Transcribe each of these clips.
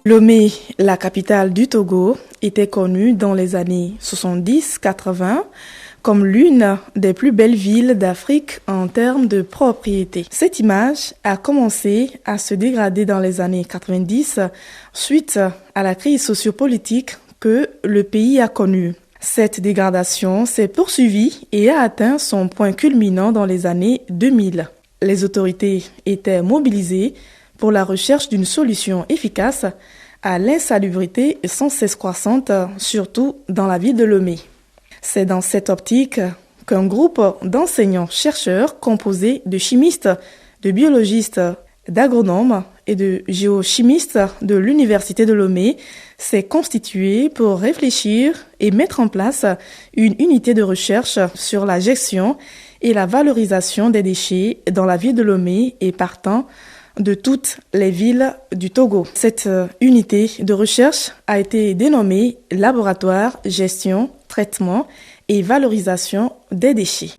Lomé, la capitale du Togo, était connue dans les années 70-80 comme l'une des plus belles villes d'Afrique en termes de propriété. Cette image a commencé à se dégrader dans les années 90 suite à la crise sociopolitique que le pays a connue. Cette dégradation s'est poursuivie et a atteint son point culminant dans les années 2000. Les autorités étaient mobilisées pour la recherche d'une solution efficace à l'insalubrité sans cesse croissante, surtout dans la ville de Lomé. C'est dans cette optique qu'un groupe d'enseignants-chercheurs composé de chimistes, de biologistes, d'agronomes et de géochimistes de l'Université de Lomé s'est constitué pour réfléchir et mettre en place une unité de recherche sur la gestion et la valorisation des déchets dans la ville de Lomé et partant de toutes les villes du Togo. Cette unité de recherche a été dénommée Laboratoire, Gestion, Traitement et Valorisation des déchets.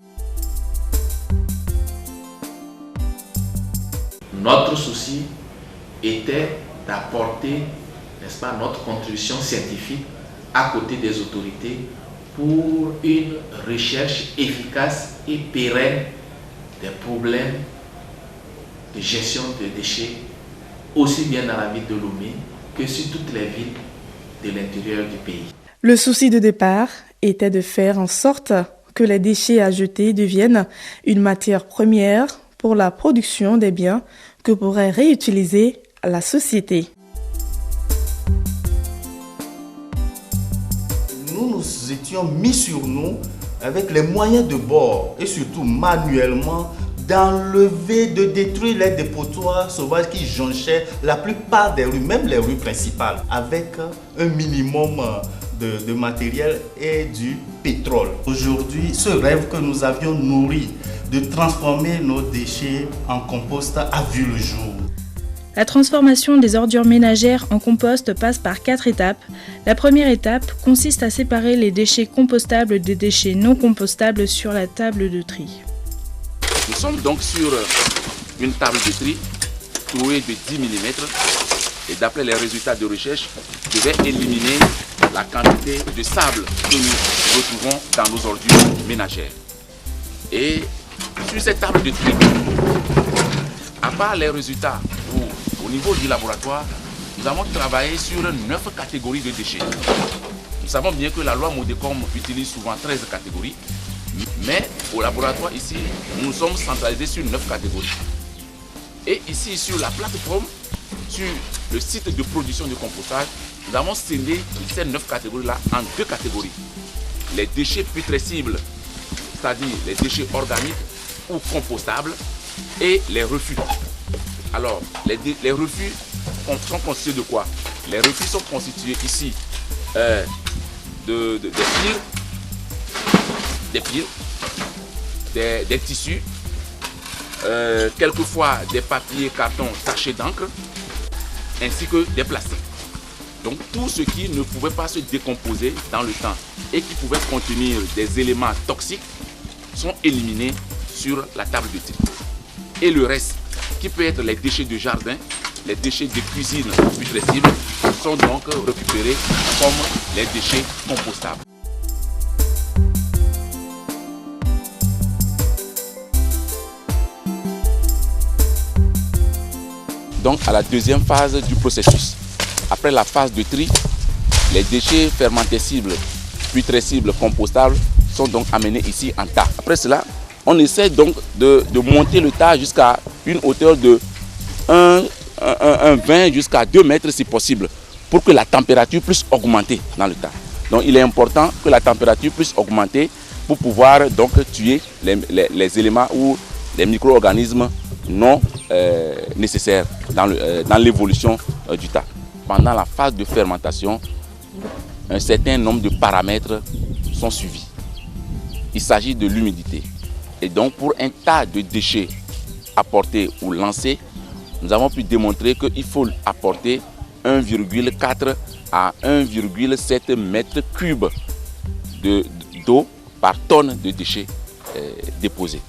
Notre souci était d'apporter, n'est-ce pas, notre contribution scientifique à côté des autorités pour une recherche efficace et pérenne des problèmes de gestion de déchets, aussi bien dans la ville de Lomé que sur toutes les villes de l'intérieur du pays. Le souci de départ était de faire en sorte que les déchets à jeter deviennent une matière première pour la production des biens que pourrait réutiliser la société. Nous étions mis sur nous avec les moyens de bord et surtout manuellement d'enlever, de détruire les dépotoirs sauvages qui jonchaient la plupart des rues, même les rues principales, avec un minimum de matériel et du pétrole. Aujourd'hui, ce rêve que nous avions nourri de transformer nos déchets en compost a vu le jour. La transformation des ordures ménagères en compost passe par 4 étapes. La première étape consiste à séparer les déchets compostables des déchets non compostables sur la table de tri. Nous sommes donc sur une table de tri trouée de 10 mm et d'après les résultats de recherche, je vais éliminer la quantité de sable que nous retrouvons dans nos ordures ménagères. Et sur cette table de tri, à part les résultats au niveau du laboratoire, nous avons travaillé sur 9 catégories de déchets. Nous savons bien que la loi Modecom utilise souvent 13 catégories. Mais au laboratoire ici, nous sommes centralisés sur 9 catégories. Et ici sur la plateforme, sur le site de production de compostage, nous avons scindé ces 9 catégories-là en 2 catégories. Les déchets putrescibles, c'est-à-dire les déchets organiques ou compostables, et les refus. Alors, les refus sont constitués de quoi? Les refus sont constitués ici des fils, des tissus, quelquefois des papiers, cartons, sachets d'encre, ainsi que des plastiques. Donc tout ce qui ne pouvait pas se décomposer dans le temps et qui pouvait contenir des éléments toxiques sont éliminés sur la table de tri. Et le reste, qui peut être les déchets de jardin, les déchets de cuisine putrescibles, sont donc récupérés comme les déchets compostables. Donc à la deuxième phase du processus. Après la phase de tri, les déchets fermentescibles, putrescibles, compostables sont donc amenés ici en tas. Après cela, on essaie donc de monter le tas jusqu'à une hauteur de 20 jusqu'à 2 mètres si possible, pour que la température puisse augmenter dans le tas. Donc il est important que la température puisse augmenter pour pouvoir donc tuer les éléments ou les micro-organismes non nécessaires dans l'évolution du tas. Pendant la phase de fermentation, un certain nombre de paramètres sont suivis. Il s'agit de l'humidité. Et donc pour un tas de déchets apportés ou lancés, nous avons pu démontrer qu'il faut apporter 1,4 à 1,7 mètres cubes d'eau par tonne de déchets déposés.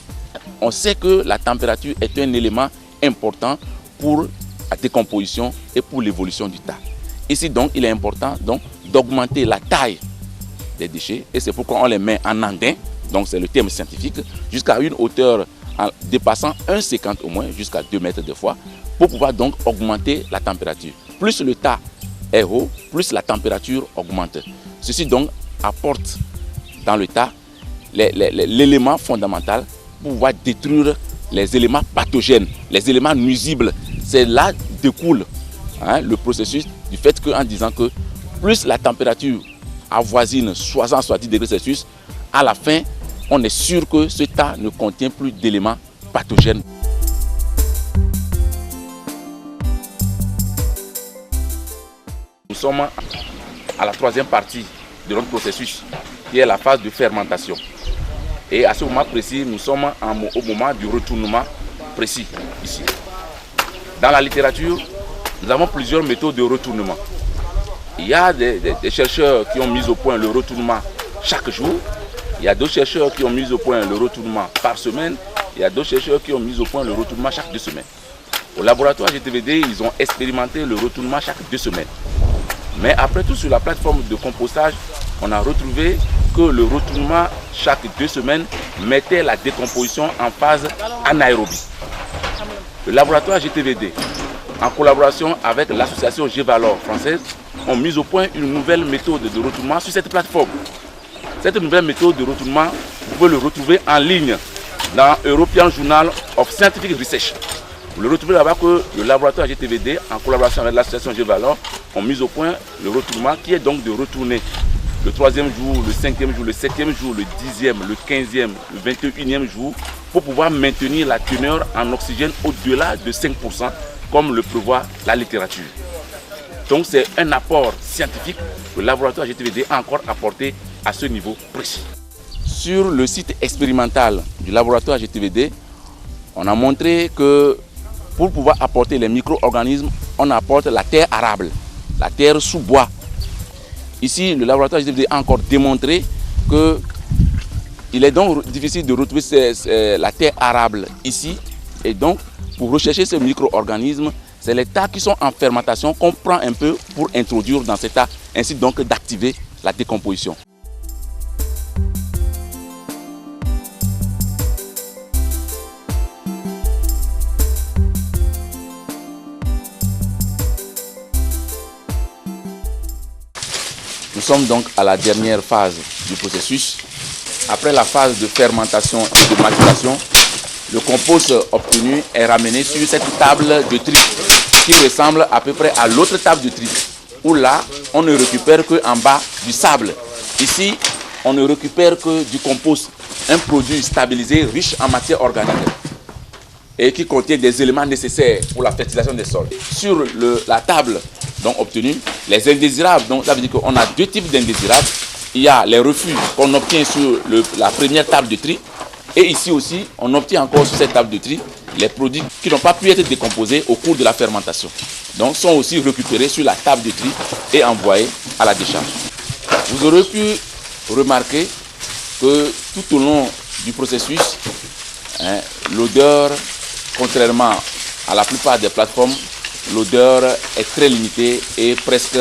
On sait que la température est un élément important pour la décomposition et pour l'évolution du tas. Ici donc, il est important d'augmenter la taille des déchets et c'est pourquoi on les met en andin, donc c'est le terme scientifique, jusqu'à une hauteur dépassant 1,50 m au moins, jusqu'à 2 mètres de fois, pour pouvoir donc augmenter la température. Plus le tas est haut, plus la température augmente. Ceci donc apporte dans le tas l'élément fondamental pour pouvoir détruire les éléments pathogènes, les éléments nuisibles. C'est là découle le processus du fait qu'en disant que plus la température avoisine 60-70 degrés Celsius, à la fin, on est sûr que ce tas ne contient plus d'éléments pathogènes. Nous sommes à la troisième partie de notre processus, qui est la phase de fermentation. Et à ce moment précis, nous sommes au moment du retournement précis ici. Dans la littérature, nous avons plusieurs méthodes de retournement. Il y a des chercheurs qui ont mis au point le retournement chaque jour. Il y a d'autres chercheurs qui ont mis au point le retournement par semaine. Il y a d'autres chercheurs qui ont mis au point le retournement chaque 2 semaines. Au laboratoire GTVD, ils ont expérimenté le retournement chaque 2 semaines. Mais après tout, sur la plateforme de compostage, on a retrouvé que le retournement chaque 2 semaines mettait la décomposition en phase anaérobie. Le laboratoire GTVD, en collaboration avec l'association G-Valor française, ont mis au point une nouvelle méthode de retournement sur cette plateforme. Cette nouvelle méthode de retournement, vous pouvez le retrouver en ligne dans European Journal of Scientific Research. Vous le retrouvez là-bas que le laboratoire GTVD, en collaboration avec l'association G-Valor, ont mis au point le retournement qui est donc de retourner le 3e jour, le 5e jour, le 7e jour, le 10e, le 15e, le 21e jour pour pouvoir maintenir la teneur en oxygène au-delà de 5% comme le prévoit la littérature. Donc c'est un apport scientifique que le laboratoire GTVD a encore apporté à ce niveau précis. Sur le site expérimental du laboratoire GTVD, on a montré que pour pouvoir apporter les micro-organismes, on apporte la terre arable, la terre sous bois. Ici, le laboratoire GTVD a encore démontré qu'il est donc difficile de retrouver la terre arable ici. Et donc, pour rechercher ces micro-organismes, c'est les tas qui sont en fermentation qu'on prend un peu pour introduire dans ces tas, ainsi donc d'activer la décomposition. Nous sommes donc à la dernière phase du processus. Après la phase de fermentation et de maturation, le compost obtenu est ramené sur cette table de tri qui ressemble à peu près à l'autre table de tri, où là, on ne récupère qu'en bas du sable. Ici, on ne récupère que du compost, un produit stabilisé riche en matière organique et qui contient des éléments nécessaires pour la fertilisation des sols. Sur la table donc obtenue, les indésirables, donc ça veut dire qu'on a 2 types d'indésirables. Il y a les refus qu'on obtient sur la première table de tri. Et ici aussi, on obtient encore sur cette table de tri les produits qui n'ont pas pu être décomposés au cours de la fermentation. Donc, sont aussi récupérés sur la table de tri et envoyés à la décharge. Vous aurez pu remarquer que tout au long du processus, l'odeur, contrairement à la plupart des plateformes, l'odeur est très limitée et presque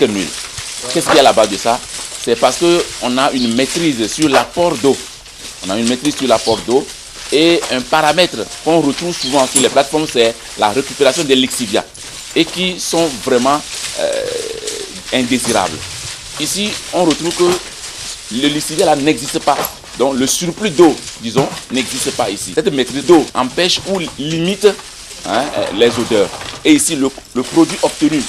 nulle. Qu'est-ce qu'il y a là-bas de ça? C'est parce qu'on a une maîtrise sur l'apport d'eau. On a une maîtrise sur l'apport d'eau et un paramètre qu'on retrouve souvent sur les plateformes, c'est la récupération des lixiviats et qui sont vraiment indésirables. Ici, on retrouve que le lixivia là n'existe pas. Donc le surplus d'eau, disons, n'existe pas ici. Cette maîtrise d'eau empêche ou limite les odeurs. Et ici, le produit obtenu,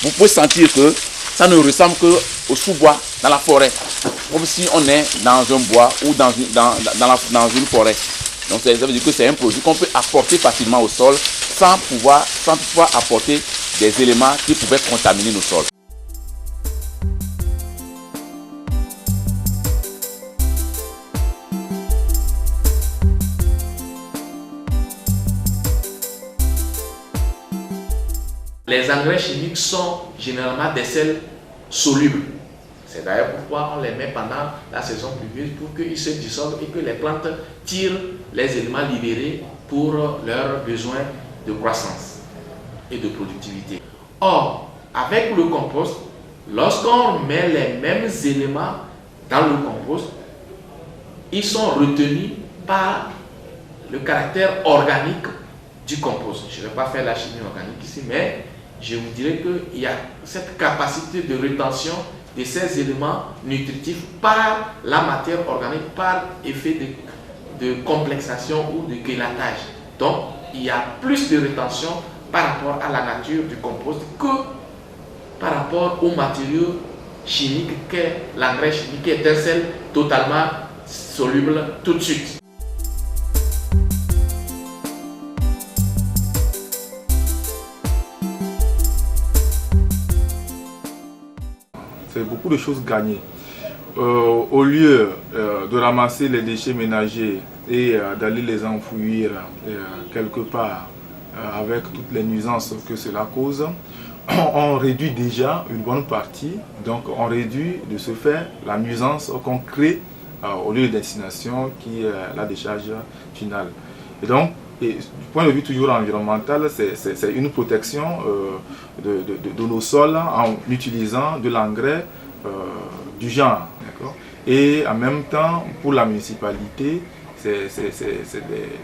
vous pouvez sentir que ça ne ressemble qu'au sous-bois dans la forêt, comme si on est dans un bois ou dans une forêt. Donc ça veut dire que c'est un produit qu'on peut apporter facilement au sol sans pouvoir apporter des éléments qui pouvaient contaminer nos sols. Les engrais chimiques sont généralement des sels solubles. C'est d'ailleurs pourquoi on les met pendant la saison pluvieuse pour qu'ils se dissolvent et que les plantes tirent les éléments libérés pour leurs besoins de croissance. et de productivité. Or, avec le compost, lorsqu'on met les mêmes éléments dans le compost, ils sont retenus par le caractère organique du compost. Je ne vais pas faire la chimie organique ici, mais je vous dirais qu'il y a cette capacité de rétention de ces éléments nutritifs par la matière organique, par effet de complexation ou de chélatage. Donc, il y a plus de rétention par rapport à la nature du compost que par rapport aux matériaux chimiques qu'est l'engrais chimique, qui est un sel totalement soluble tout de suite. C'est beaucoup de choses gagnées. Au lieu de ramasser les déchets ménagers et d'aller les enfouir quelque part avec toutes les nuisances que cela cause, on réduit déjà une bonne partie. Donc on réduit de ce fait la nuisance qu'on crée au lieu de destination qui est la décharge finale. Et donc, du point de vue toujours environnemental, c'est une protection de nos sols en utilisant de l'engrais du genre. Et en même temps, pour la municipalité, c'est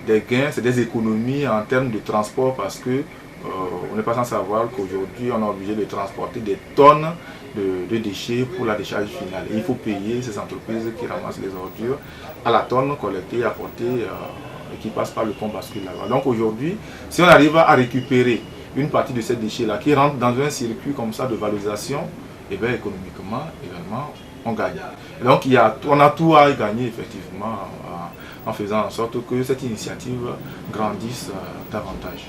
des gains, c'est des économies en termes de transport parce que on n'est pas sans savoir qu'aujourd'hui on est obligé de transporter des tonnes de déchets pour la décharge finale. Et il faut payer ces entreprises qui ramassent les ordures à la tonne collectée, apportée et qui passe par le pont bascule là-bas. Donc aujourd'hui, si on arrive à récupérer une partie de ces déchets-là qui rentrent dans un circuit comme ça de valorisation, et bien économiquement également on gagne. Et donc on a tout à gagner effectivement en faisant en sorte que cette initiative grandisse davantage.